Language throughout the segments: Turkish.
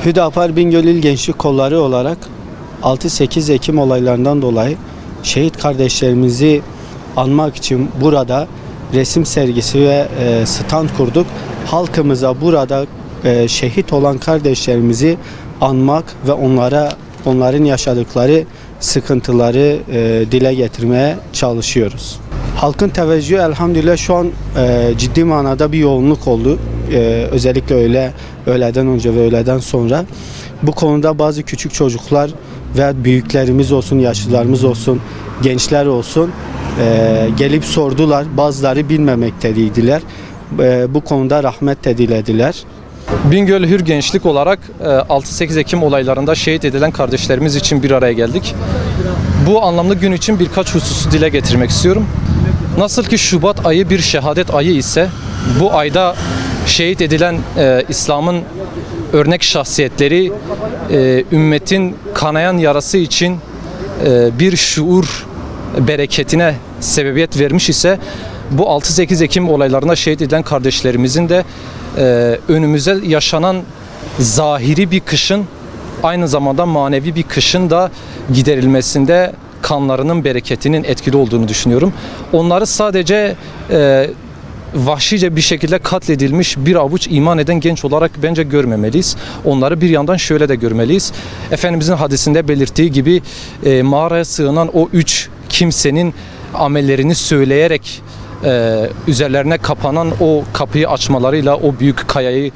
Hüdapar Bingöl İl Gençlik Kolları olarak 6-8 Ekim olaylarından dolayı şehit kardeşlerimizi anmak için burada resim sergisi ve stand kurduk. Halkımıza burada şehit olan kardeşlerimizi anmak ve onların yaşadıkları sıkıntıları dile getirmeye çalışıyoruz. Halkın teveccühü elhamdülillah şu an ciddi manada bir yoğunluk oldu. Özellikle öğleden önce ve öğleden sonra. Bu konuda bazı küçük çocuklar ve büyüklerimiz olsun, yaşlılarımız olsun, gençler olsun gelip sordular. Bazıları bilmemekteydiler. Bu konuda rahmet de dilediler. Bingöl Hür Gençlik olarak 6-8 Ekim olaylarında şehit edilen kardeşlerimiz için bir araya geldik. Bu anlamlı gün için birkaç hususu dile getirmek istiyorum. Nasıl ki Şubat ayı bir şehadet ayı ise bu ayda şehit edilen İslam'ın örnek şahsiyetleri ümmetin kanayan yarası için bir şuur bereketine sebebiyet vermiş ise bu 6-8 Ekim olaylarında şehit edilen kardeşlerimizin de önümüze yaşanan zahiri bir kışın aynı zamanda manevi bir kışın da giderilmesinde kanlarının bereketinin etkili olduğunu düşünüyorum. Onları sadece vahşice bir şekilde katledilmiş bir avuç iman eden genç olarak bence görmemeliyiz. Onları bir yandan şöyle de görmeliyiz. Efendimizin hadisinde belirttiği gibi mağaraya sığınan o 3 kimsenin amellerini söyleyerek üzerlerine kapanan o kapıyı açmalarıyla, o büyük kayayı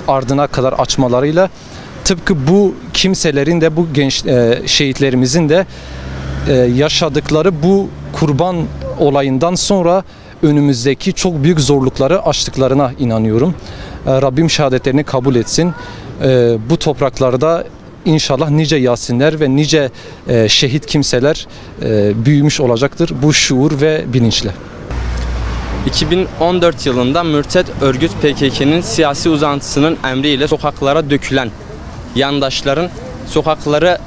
ardına kadar açmalarıyla tıpkı bu kimselerin de bu genç şehitlerimizin de yaşadıkları bu kurban olayından sonra önümüzdeki çok büyük zorlukları aştıklarına inanıyorum. Rabbim şehadetlerini kabul etsin. Bu topraklarda İnşallah nice yasinler ve nice şehit kimseler büyümüş olacaktır bu şuur ve bilinçle. 2014 yılında mürtet örgüt PKK'nın siyasi uzantısının emriyle sokaklara dökülen yandaşların sokakları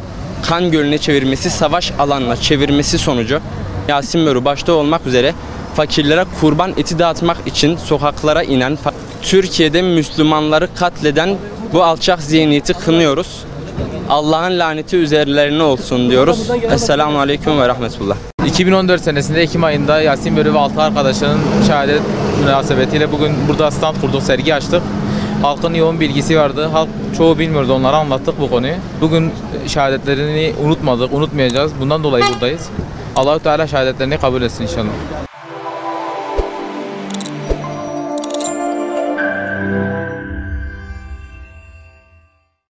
kan gölüne çevirmesi, savaş alanına çevirmesi sonucu Yasin Mörü başta olmak üzere fakirlere kurban eti dağıtmak için sokaklara inen, Türkiye'de Müslümanları katleden bu alçak zihniyeti kınıyoruz. Allah'ın laneti üzerlerine olsun diyoruz. Esselamu Aleyküm ve Rahmetullah. 2014 senesinde Ekim ayında Yasin Börü ve 6 arkadaşının şehadet münasebetiyle bugün burada stand kurduk, sergi açtık. Halkın yoğun bilgisi vardı. Halk çoğu bilmiyordu, onlara anlattık bu konuyu. Bugün şehadetlerini unutmadık, unutmayacağız. Bundan dolayı buradayız. Allah-u Teala şehadetlerini kabul etsin inşallah.